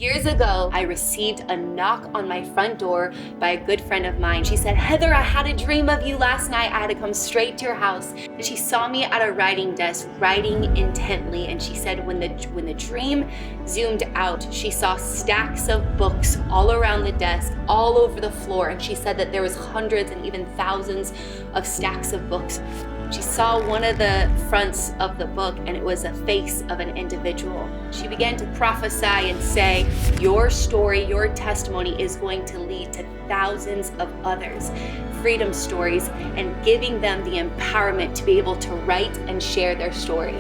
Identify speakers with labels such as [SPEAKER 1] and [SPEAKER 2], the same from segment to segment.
[SPEAKER 1] Years ago, I received a knock on my front door by a good friend of mine. She said, "Heather, I had a dream of you last night. I had to come straight to your house." And she saw me at a writing desk, writing intently. And she said when the dream zoomed out, she saw stacks of books all around the desk, all over the floor. And she said that there was hundreds and even thousands of stacks of books. She saw one of the fronts of the book, and it was a face of an individual. She began to prophesy and say, "Your story, your testimony is going to lead to thousands of others, freedom stories, and giving them the empowerment to be able to write and share their story."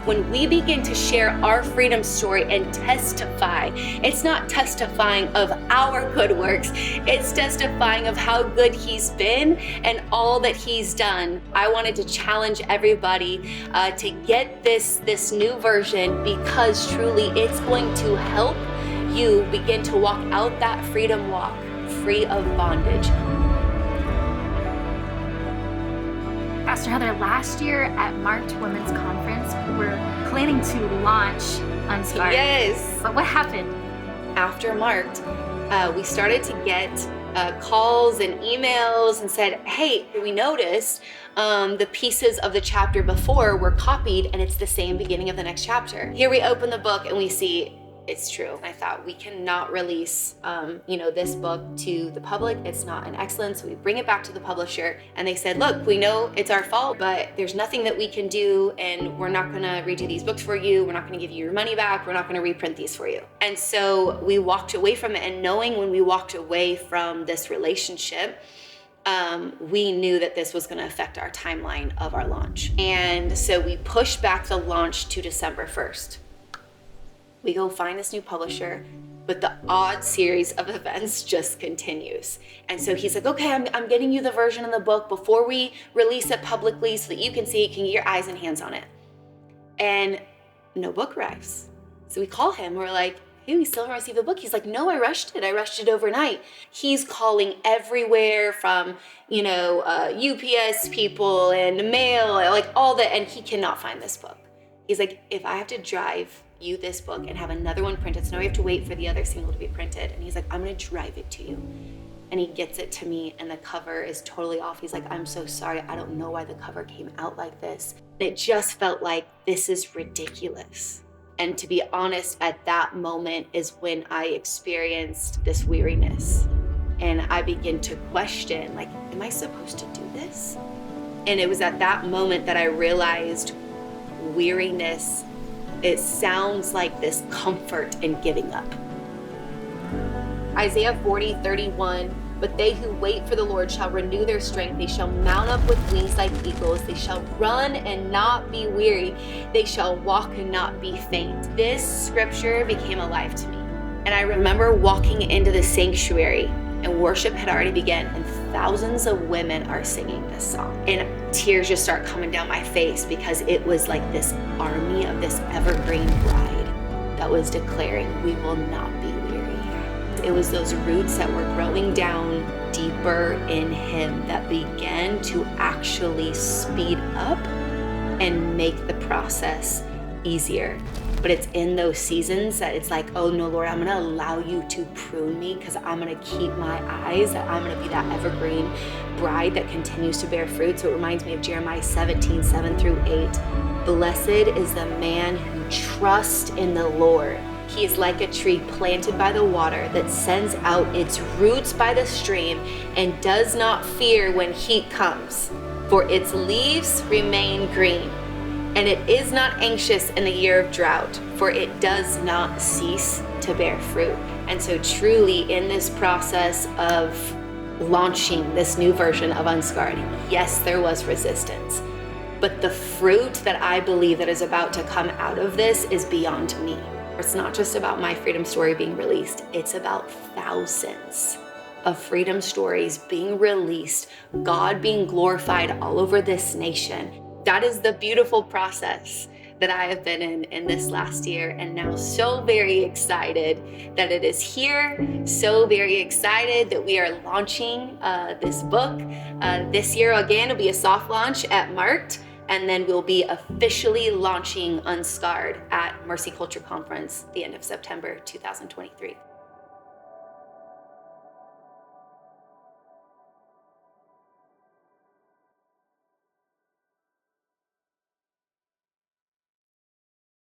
[SPEAKER 1] When we begin to share our freedom story and testify, it's not testifying of our good works, it's testifying of how good He's been and all that He's done. I wanted to challenge everybody to get this new version, because truly it's going to help you begin to walk out that freedom walk, free of bondage.
[SPEAKER 2] Pastor Heather, last year at Marked Women's Conference, we were planning to launch Unscarred.
[SPEAKER 1] Yes.
[SPEAKER 2] But what happened?
[SPEAKER 1] After Marked, we started to get calls and emails and said, "Hey, we noticed the pieces of the chapter before were copied and it's the same beginning of the next chapter." Here we open the book and we see it's true. I thought, we cannot release this book to the public. It's not an excellence. So we bring it back to the publisher and they said, "Look, we know it's our fault, but there's nothing that we can do, and we're not going to redo these books for you. We're not going to give you your money back. We're not going to reprint these for you." And so we walked away from it, and knowing when we walked away from this relationship, we knew that this was going to affect our timeline of our launch. And so we pushed back the launch to December 1st. We go find this new publisher, but the odd series of events just continues. And so he's like, "Okay, I'm getting you the version of the book before we release it publicly so that you can see it, can get your eyes and hands on it." And no book arrives. So we call him, we're like, "Hey, we still haven't received the book." He's like, "No, I rushed it overnight." He's calling everywhere from, UPS people and mail, like all that, and he cannot find this book. He's like, "If I have to drive you this book and have another one printed, so now we have to wait for the other single to be printed." And he's like, "I'm gonna drive it to you." And he gets it to me and the cover is totally off. He's like, "I'm so sorry. I don't know why the cover came out like this." And it just felt like, this is ridiculous. And to be honest, at that moment is when I experienced this weariness. And I begin to question, like, am I supposed to do this? And it was at that moment that I realized weariness, it sounds like this comfort in giving up. Isaiah 40:31, "But they who wait for the Lord shall renew their strength. They shall mount up with wings like eagles. They shall run and not be weary. They shall walk and not be faint." This scripture became alive to me. And I remember walking into the sanctuary and worship had already begun, and thousands of women are singing this song. And tears just start coming down my face, because it was like this army of this evergreen bride that was declaring, "We will not be weary." It was those roots that were growing down deeper in Him that began to actually speed up and make the process easier. But it's in those seasons that it's like, "Oh no, Lord, I'm gonna allow you to prune me, because I'm gonna keep my eyes, that I'm gonna be that evergreen bride that continues to bear fruit." So it reminds me of Jeremiah 17:7-8. "Blessed is the man who trusts in the Lord. He is like a tree planted by the water that sends out its roots by the stream and does not fear when heat comes, for its leaves remain green. And it is not anxious in the year of drought, for it does not cease to bear fruit." And so truly in this process of launching this new version of Unscarred, yes, there was resistance, but the fruit that I believe that is about to come out of this is beyond me. It's not just about my freedom story being released, it's about thousands of freedom stories being released, God being glorified all over this nation. That is the beautiful process that I have been in this last year, and now so very excited that it is here, so very excited that we are launching this book. This year again will be a soft launch at Marked, and then we'll be officially launching Unscarred at Mercy Culture Conference the end of September 2023.